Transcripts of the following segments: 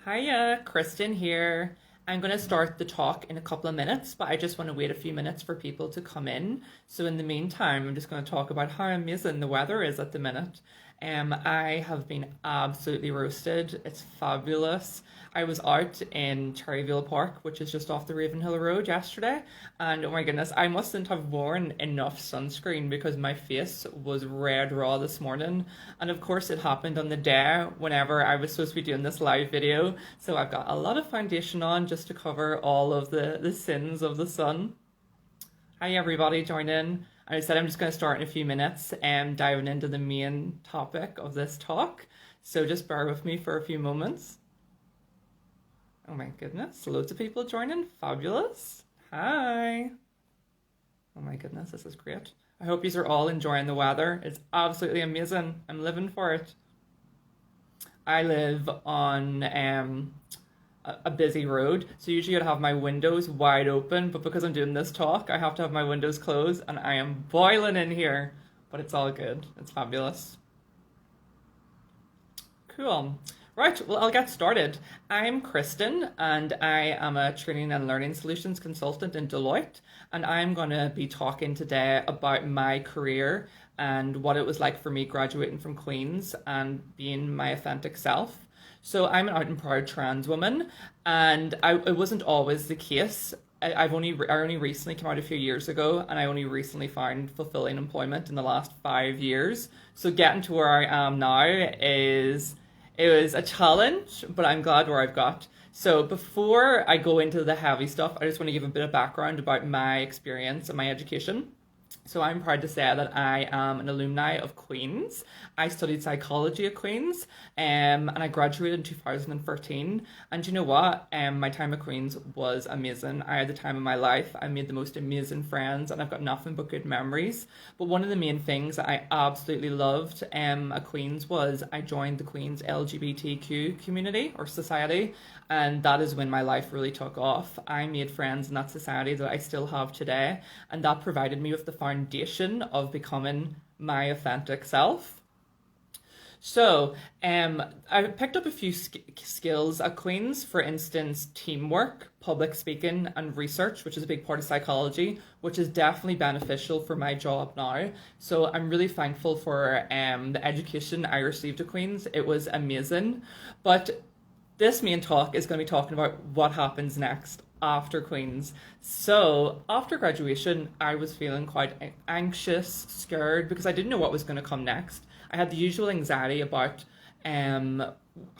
Hiya, Kristen here. I'm going to start the talk in a couple of minutes, but I just want to wait a few minutes for people to come in. So in the meantime, I'm just going to talk about how amazing the weather is at the minute. I have been absolutely roasted. It's fabulous. I was out in Cherryville Park, which is just off the Ravenhill Road yesterday, and oh my goodness, I mustn't have worn enough sunscreen because my face was red raw this morning. And of course, it happened on the day whenever I was supposed to be doing this live video. So I've got a lot of foundation on just to cover all of the sins of the sun. Hi, everybody, join in. I said I'm just going to start in a few minutes and diving into the main topic of this talk. So just bear with me for a few moments. Oh my goodness, loads of people joining. Fabulous. Hi. Oh my goodness, this is great. I hope you are all enjoying the weather. It's absolutely amazing. I'm living for it. I live on a busy road, so usually I'd have my windows wide open, but because I'm doing this talk, I have to have my windows closed, and I am boiling in here, but it's all good. It's fabulous. Cool. Right, well, I'll get started. I'm Kristen, and I am a training and learning solutions consultant in Deloitte, and I'm going to be talking today about my career and what it was like for me graduating from Queen's and being my authentic self. So I'm an out and proud trans woman, and it wasn't always the case. I only recently came out a few years ago, and I only recently found fulfilling employment in the last 5 years. So getting to where I am now it was a challenge, but I'm glad where I've got. So before I go into the heavy stuff, I just want to give a bit of background about my experience and my education. So I'm proud to say that I am an alumni of Queen's. I studied psychology at Queen's, and I graduated in 2013. And you know what? My time at Queen's was amazing. I had the time of my life. I made the most amazing friends, and I've got nothing but good memories. But one of the main things that I absolutely loved at Queen's was I joined the Queen's LGBTQ community or society, and that is when my life really took off. I made friends in that society that I still have today, and that provided me with the foundation of becoming my authentic self. So, I picked up a few skills at Queen's, for instance, teamwork, public speaking, and research, which is a big part of psychology, which is definitely beneficial for my job now. So I'm really thankful for the education I received at Queen's. It was amazing. But this main talk is going to be talking about what happens next after Queen's. So after graduation, I was feeling quite anxious, scared, because I didn't know what was going to come next. I had the usual anxiety about I'm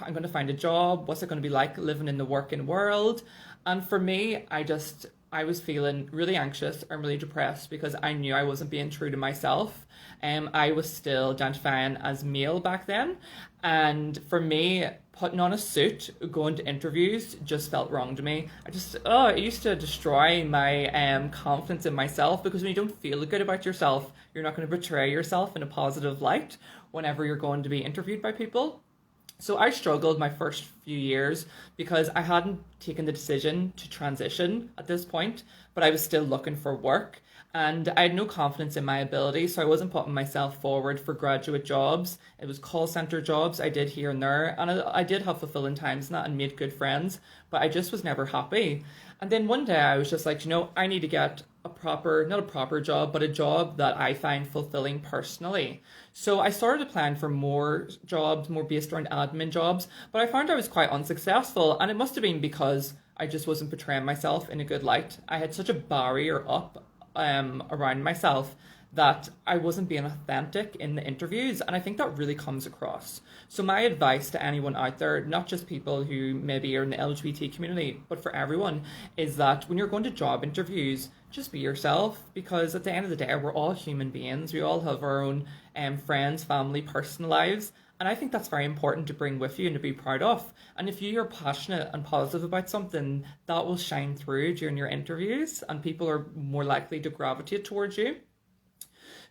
going to find a job. What's it going to be like living in the working world? And for me, I was feeling really anxious and really depressed because I knew I wasn't being true to myself. I was still identifying as male back then. And for me, putting on a suit, going to interviews just felt wrong to me. It used to destroy my confidence in myself, because when you don't feel good about yourself, you're not going to portray yourself in a positive light whenever you're going to be interviewed by people. So I struggled my first few years because I hadn't taken the decision to transition at this point, but I was still looking for work. And I had no confidence in my ability, so I wasn't putting myself forward for graduate jobs. It was call center jobs I did here and there, and I did have fulfilling times in that and made good friends, but I just was never happy. And then one day I was just like, I need to get not a proper job, but a job that I find fulfilling personally. So I started applying for more jobs, more based around admin jobs, but I found I was quite unsuccessful, and it must have been because I just wasn't portraying myself in a good light. I had such a barrier up around myself that I wasn't being authentic in the interviews, and I think that really comes across. So my advice to anyone out there, not just people who maybe are in the LGBT community, but for everyone, is that when you're going to job interviews, just be yourself, because at the end of the day, we're all human beings. We all have our own friends, family, personal lives, and I think that's very important to bring with you and to be proud of. And if you're passionate and positive about something, that will shine through during your interviews, and people are more likely to gravitate towards you.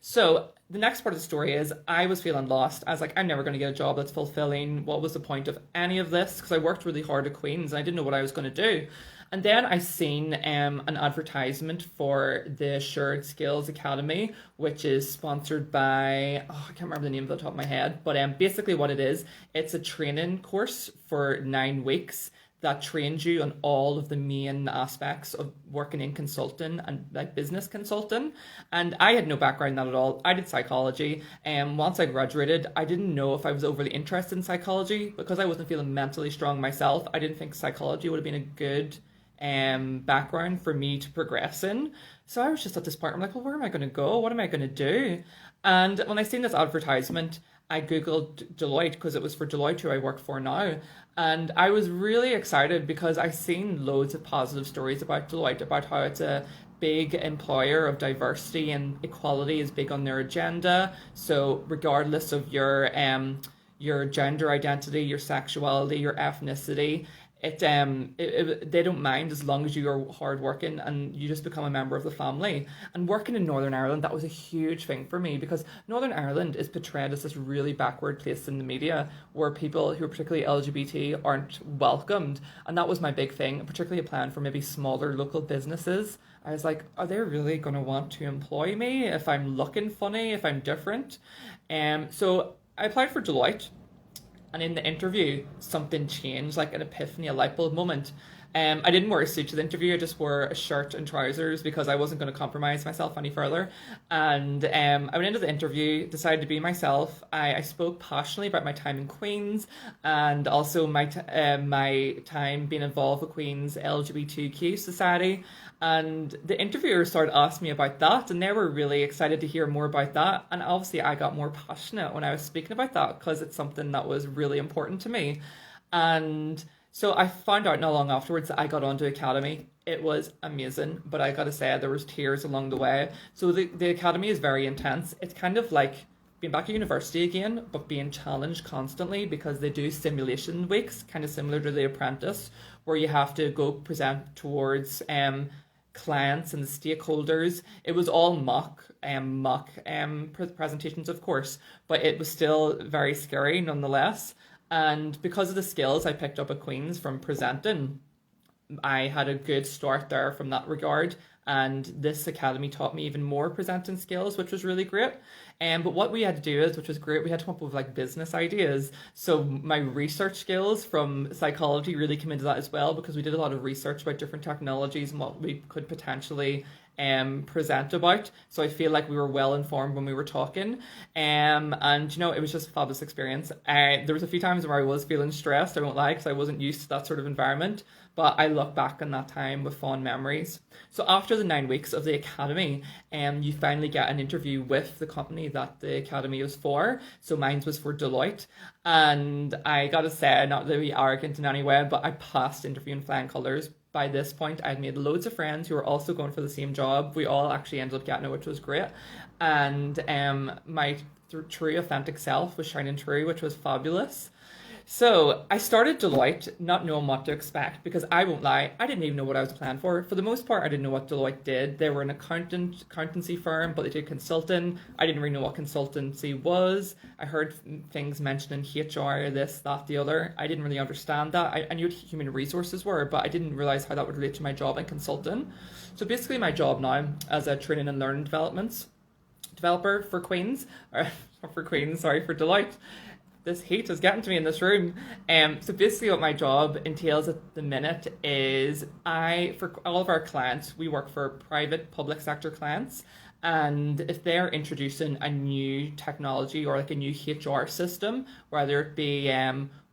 So the next part of the story is I was feeling lost. I was like, I'm never going to get a job that's fulfilling. What was the point of any of this? Because I worked really hard at Queen's and I didn't know what I was going to do. And then I seen an advertisement for the Assured Skills Academy, which is sponsored by, oh, I can't remember the name off the top of my head, but basically what it is, it's a training course for 9 weeks that trains you on all of the main aspects of working in consulting and like business consulting. And I had no background in that at all. I did psychology, and once I graduated, I didn't know if I was overly interested in psychology because I wasn't feeling mentally strong myself. I didn't think psychology would have been a good background for me to progress in. So I was just at this point, I'm like, well, where am I going to go? What am I going to do? And when I seen this advertisement, I googled Deloitte because it was for Deloitte, who I work for now. And I was really excited because I seen loads of positive stories about Deloitte, about how it's a big employer of diversity and equality is big on their agenda. So regardless of your gender identity, your sexuality, your ethnicity, they don't mind as long as you are hardworking and you just become a member of the family. And working in Northern Ireland, that was a huge thing for me because Northern Ireland is portrayed as this really backward place in the media where people who are particularly LGBT aren't welcomed. And that was my big thing, particularly applying for maybe smaller local businesses. I was like, are they really going to want to employ me if I'm looking funny, if I'm different? So I applied for Deloitte. And in the interview, something changed, like an epiphany, a light bulb moment. I didn't wear a suit to the interview. I just wore a shirt and trousers because I wasn't going to compromise myself any further. And I went into the interview, decided to be myself. I spoke passionately about my time in Queen's and also my time being involved with Queen's LGBTQ society. And the interviewers started asking me about that, and they were really excited to hear more about that. And obviously, I got more passionate when I was speaking about that because it's something that was really important to me. And so I found out not long afterwards that I got onto Academy. It was amazing, but I gotta say there was tears along the way. So the Academy is very intense. It's kind of like being back at university again, but being challenged constantly because they do simulation weeks, kind of similar to The Apprentice, where you have to go present towards clients and the stakeholders. It was all mock presentations, of course, but it was still very scary nonetheless. And because of the skills I picked up at Queen's from presenting, I had a good start there from that regard. And this academy taught me even more presenting skills, which was really great. But what we had to do is, which was great, we had to come up with like business ideas. So my research skills from psychology really came into that as well, because we did a lot of research about different technologies and what we could potentially present about. So I feel like we were well informed when we were talking. And you know, it was just a fabulous experience. There was a few times where I was feeling stressed, I won't lie, because I wasn't used to that sort of environment. But I look back on that time with fond memories. So after the 9 weeks of the academy, you finally get an interview with the company that the academy was for. So mine was for Deloitte. And I gotta say, not to be arrogant in any way, but I passed interview in flying colours. By this point, I'd made loads of friends who were also going for the same job. We all actually ended up getting it, which was great. And my true authentic self was shining through, which was fabulous. So I started Deloitte not knowing what to expect, because I won't lie, I didn't even know what I was applying for. For the most part, I didn't know what Deloitte did. They were an accountancy firm, but they did consulting. I didn't really know what consultancy was. I heard things mentioned in HR, this, that, the other. I didn't really understand that. I knew what human resources were, but I didn't realize how that would relate to my job in consulting. So basically my job now as a training and learning developer for Queen's, for Deloitte. This heat is getting to me in this room. So basically what my job entails at the minute is for all of our clients, we work for private public sector clients. And if they're introducing a new technology or like a new HR system, whether it be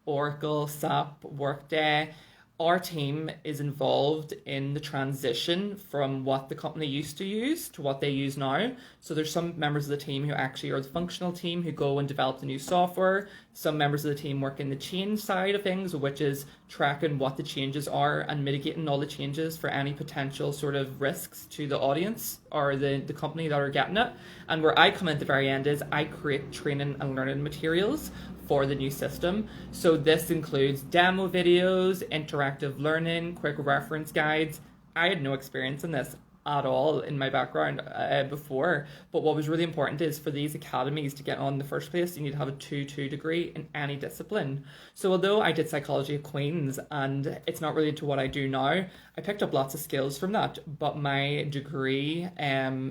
Oracle, SAP, Workday, our team is involved in the transition from what the company used to use to what they use now. So there's some members of the team who actually are the functional team who go and develop the new software. Some members of the team work in the change side of things, which is tracking what the changes are and mitigating all the changes for any potential sort of risks to the audience or the company that are getting it. And where I come in at the very end is I create training and learning materials for the new system. So this includes demo videos, interactive learning, quick reference guides. I had no experience in this. at all in my background before. But what was really important is for these academies to get on in the first place, you need to have a 2-2 degree in any discipline. So although I did psychology at Queen's and it's not related to what I do now, I picked up lots of skills from that. But my degree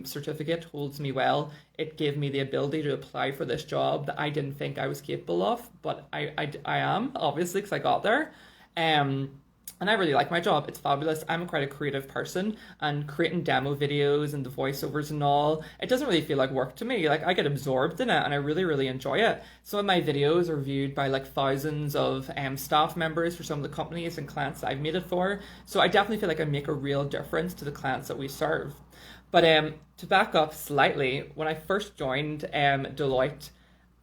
certificate holds me well. It gave me the ability to apply for this job that I didn't think I was capable of, but I am, obviously, because I got there. And I really like my job. It's fabulous. I'm quite a creative person, and creating demo videos and the voiceovers and all, it doesn't really feel like work to me. Like, I get absorbed in it and I really, really enjoy it. Some of my videos are viewed by like thousands of staff members for some of the companies and clients that I've made it for. So I definitely feel like I make a real difference to the clients that we serve. But to back up slightly, when I first joined Deloitte,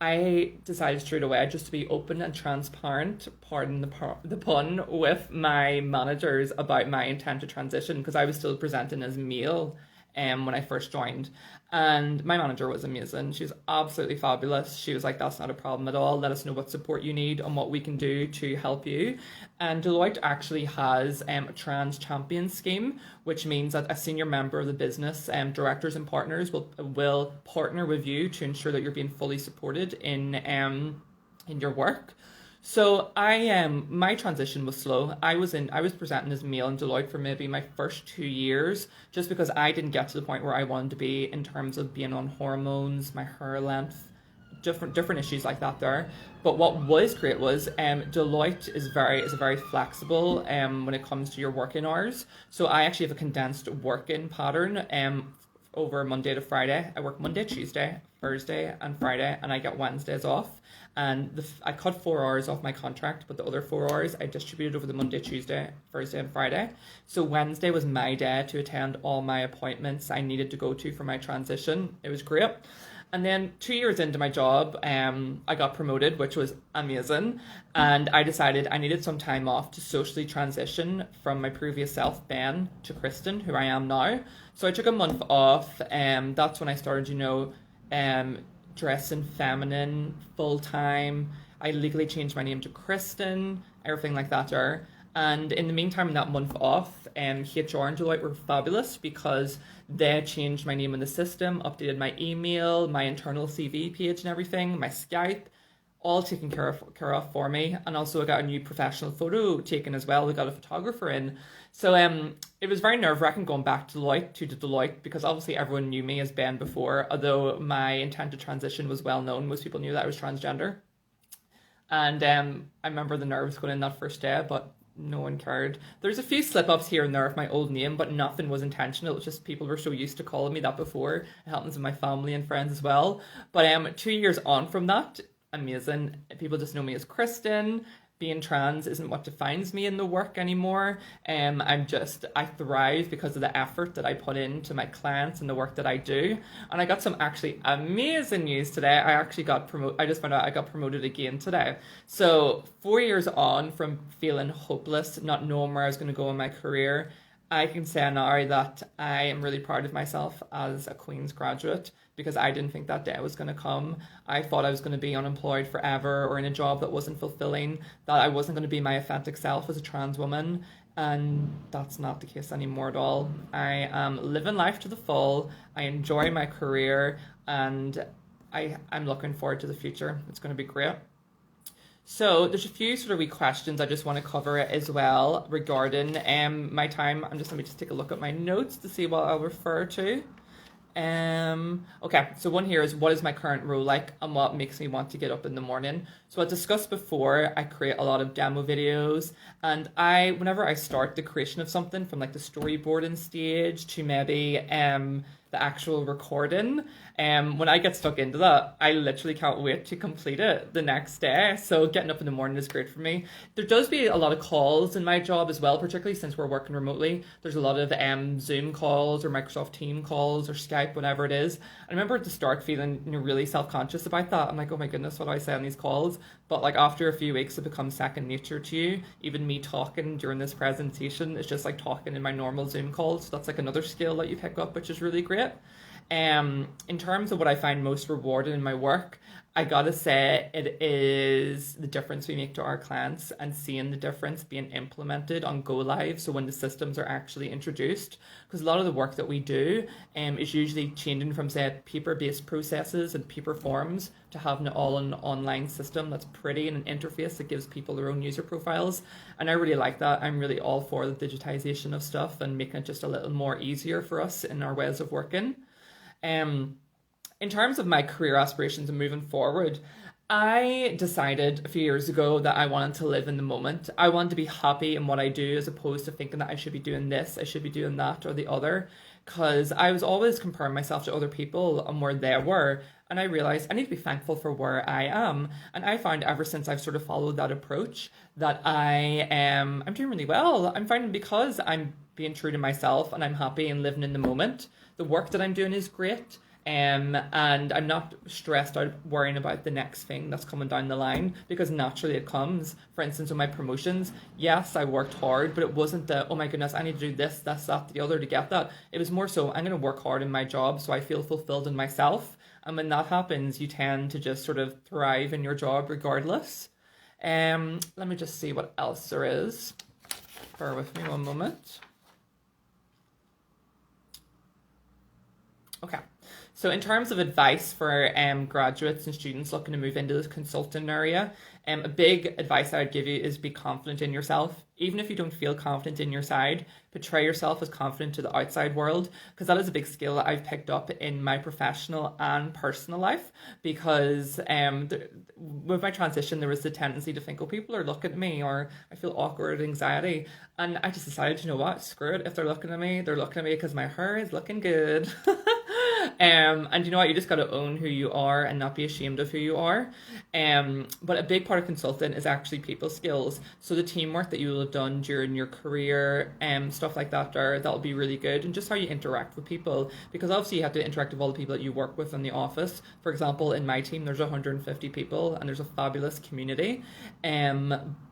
I decided straight away just to be open and transparent, pardon the pun, with my managers about my intent to transition, because I was still presenting as male when I first joined. And my manager was amazing. She was absolutely fabulous. She was like, that's not a problem at all. Let us know what support you need and what we can do to help you. And Deloitte actually has a trans champion scheme, which means that a senior member of the business, directors and partners will partner with you to ensure that you're being fully supported in your work. So my transition was slow. I was presenting as male in Deloitte for maybe my first 2 years, just because I didn't get to the point where I wanted to be in terms of being on hormones, my hair length, different issues like that there. But what was great was Deloitte is very flexible when it comes to your working hours. So I actually have a condensed working pattern over Monday to Friday. I work Monday, Tuesday, Thursday and Friday, and I get Wednesdays off. And I cut 4 hours off my contract, but the other 4 hours I distributed over the Monday, Tuesday, Thursday and Friday. So Wednesday was my day to attend all my appointments I needed to go to for my transition. It was great. And then 2 years into my job, I got promoted, which was amazing. And I decided I needed some time off to socially transition from my previous self, Ben, to Kristen, who I am now. So I took a month off, and that's when I started, dressing feminine full time. I legally changed my name to Kristen, everything like that there. And in the meantime, in that month off, HR and Deloitte were fabulous, because they changed my name in the system, updated my email, my internal CV page and everything, my Skype, all taken care of for me. And also I got a new professional photo taken as well. We got a photographer in. So it was very nerve-wracking going back to Deloitte, because obviously everyone knew me as Ben before, although my intent to transition was well known. Most people knew that I was transgender. And I remember the nerves going in that first day, but no one cared. There's a few slip-ups here and there of my old name, but nothing was intentional. It was just people were so used to calling me that before. It happens with my family and friends as well. But 2 years on from that, amazing. People just know me as Kristen. Being trans isn't what defines me in the work anymore. I thrive because of the effort that I put into my clients and the work that I do. And I got some actually amazing news today. I just found out I got promoted again today. So 4 years on from feeling hopeless, not knowing where I was going to go in my career, I can say now that I am really proud of myself as a Queen's graduate, because I didn't think that day was going to come. I thought I was going to be unemployed forever, or in a job that wasn't fulfilling, that I wasn't going to be my authentic self as a trans woman. And that's not the case anymore at all. I am living life to the full. I enjoy my career, and I'm looking forward to the future. It's going to be great. So there's a few sort of wee questions I just want to cover as well regarding my time. Let me just take a look at my notes to see what I'll refer to. Okay, so one here is, what is my current role like and what makes me want to get up in the morning? So I discussed before, I create a lot of demo videos, and whenever I start the creation of something, from like the storyboarding stage to maybe the actual recording, when I get stuck into that, I literally can't wait to complete it the next day. So getting up in the morning is great for me. There does be a lot of calls in my job as well, particularly since we're working remotely. There's a lot of Zoom calls or Microsoft Team calls or Skype, whatever it is. I remember at the start feeling really self-conscious about that. I'm like, oh my goodness, what do I say on these calls? But like after a few weeks, it becomes second nature to you. Even me talking during this presentation is just like talking in my normal Zoom calls. So that's like another skill that you pick up, which is really great. In terms of what I find most rewarding in my work, I gotta say it is the difference we make to our clients and seeing the difference being implemented on go live. So when the systems are actually introduced, because a lot of the work that we do is usually changing from, say, paper-based processes and paper forms to having it all in an online system that's pretty and an interface that gives people their own user profiles. And I really like that. I'm really all for the digitization of stuff and making it just a little more easier for us in our ways of working. In terms of my career aspirations and moving forward, I decided a few years ago that I wanted to live in the moment. I wanted to be happy in what I do as opposed to thinking that I should be doing this, I should be doing that or the other, because I was always comparing myself to other people and where they were. And I realized I need to be thankful for where I am. And I found ever since I've sort of followed that approach that I'm doing really well. I'm finding because I'm being true to myself and I'm happy and living in the moment, the work that I'm doing is great. And I'm not stressed out worrying about the next thing that's coming down the line because naturally it comes. For instance, with my promotions, yes, I worked hard, but it wasn't the, oh my goodness, I need to do this, that, the other to get that. It was more so, I'm going to work hard in my job so I feel fulfilled in myself. And when that happens, you tend to just sort of thrive in your job regardless. Let me just see what else there is. Bear with me one moment. Okay. So in terms of advice for graduates and students looking to move into this consulting area, a big advice I would give you is be confident in yourself. Even if you don't feel confident in your side, portray yourself as confident to the outside world, because that is a big skill that I've picked up in my professional and personal life. Because with my transition, there was the tendency to think, oh, people are looking at me, or I feel awkward, anxiety. And I just decided, you know what, screw it. If they're looking at me because my hair is looking good. And you know what, you just got to own who you are and not be ashamed of who you are. But a big part of consulting is actually people skills. So the teamwork that you will have done during your career, stuff like that, that'll be really good. And just how you interact with people, because obviously you have to interact with all the people that you work with in the office. For example, in my team, there's 150 people and there's a fabulous community.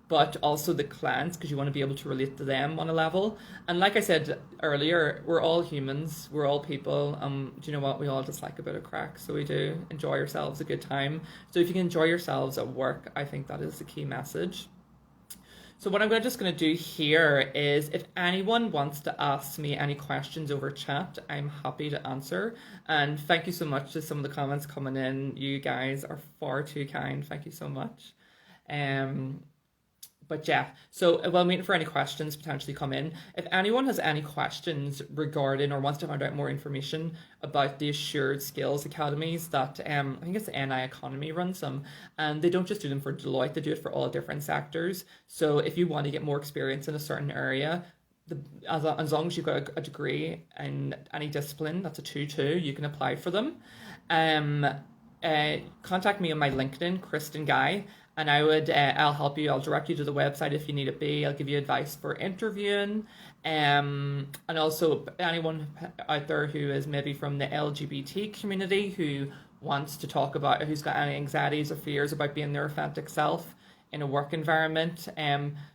But also the clients, because you want to be able to relate to them on a level. And like I said earlier, we're all humans, we're all people. Do you know what? We all just like a bit of crack, so we do enjoy ourselves a good time. So if you can enjoy yourselves at work, I think that is the key message. So what I'm just going to do here is, if anyone wants to ask me any questions over chat, I'm happy to answer. And thank you so much to some of the comments coming in. You guys are far too kind. Thank you so much. But yeah, so while I'm waiting for any questions potentially come in, if anyone has any questions regarding or wants to find out more information about the Assured Skills Academies that I think it's the NI Economy runs them, and they don't just do them for Deloitte, they do it for all different sectors. So if you want to get more experience in a certain area, as long as you've got a degree in any discipline, that's a 2-2, you can apply for them. Contact me on my LinkedIn, Kristen Guy, and I'll help you. I'll direct you to the website if you need it be. I'll give you advice for interviewing. And also anyone out there who is maybe from the LGBT community who wants to talk about, who's got any anxieties or fears about being their authentic self in a work environment,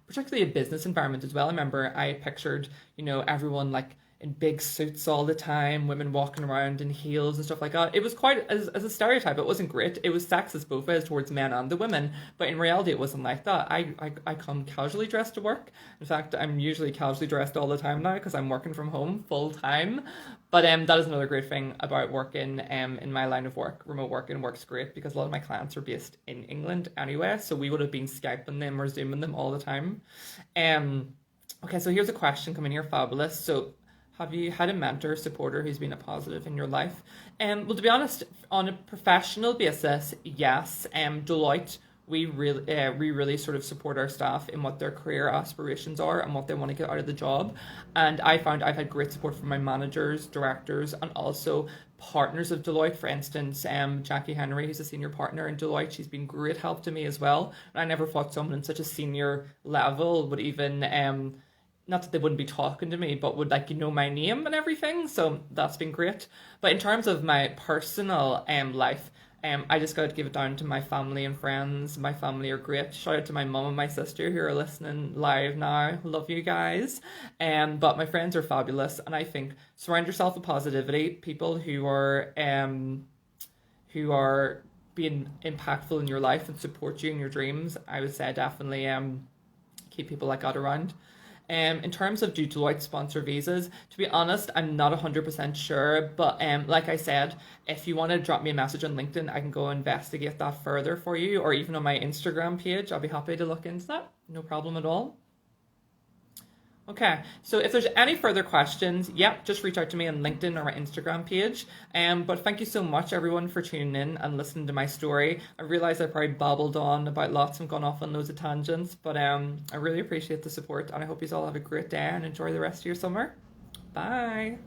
particularly a business environment as well. I remember I pictured, everyone like in big suits all the time, women walking around in heels and stuff like that. It was quite, as a stereotype, it wasn't great. It was sexist both ways towards men and the women, but in reality it wasn't like that. I come casually dressed to work. In fact, I'm usually casually dressed all the time now because I'm working from home full time. But that is another great thing about working in my line of work. Remote working works great because a lot of my clients are based in England anyway, so we would have been Skyping them or Zooming them all the time. Okay, so here's a question coming here, fabulous. So, have you had a mentor, supporter who's been a positive in your life? Well, to be honest, on a professional basis, yes. Deloitte, we really sort of support our staff in what their career aspirations are and what they want to get out of the job. And I found I've had great support from my managers, directors, and also partners of Deloitte. For instance, Jackie Henry, who's a senior partner in Deloitte, she's been great help to me as well. And I never thought someone in such a senior level would even not that they wouldn't be talking to me, but would know my name and everything. So that's been great. But in terms of my personal life, I just got to give it down to my family and friends. My family are great. Shout out to my mum and my sister who are listening live now. Love you guys. But my friends are fabulous, and I think surround yourself with positivity. People who are being impactful in your life and support you in your dreams. I would say definitely keep people like that around. In terms of do Deloitte sponsor visas, to be honest, I'm not 100% sure. But like I said, if you want to drop me a message on LinkedIn, I can go investigate that further for you, or even on my Instagram page. I'll be happy to look into that. No problem at all. Okay, so if there's any further questions, just reach out to me on LinkedIn or my Instagram page. But thank you so much, everyone, for tuning in and listening to my story. I realize I probably babbled on about lots and gone off on loads of tangents, but I really appreciate the support, and I hope you all have a great day and enjoy the rest of your summer. Bye.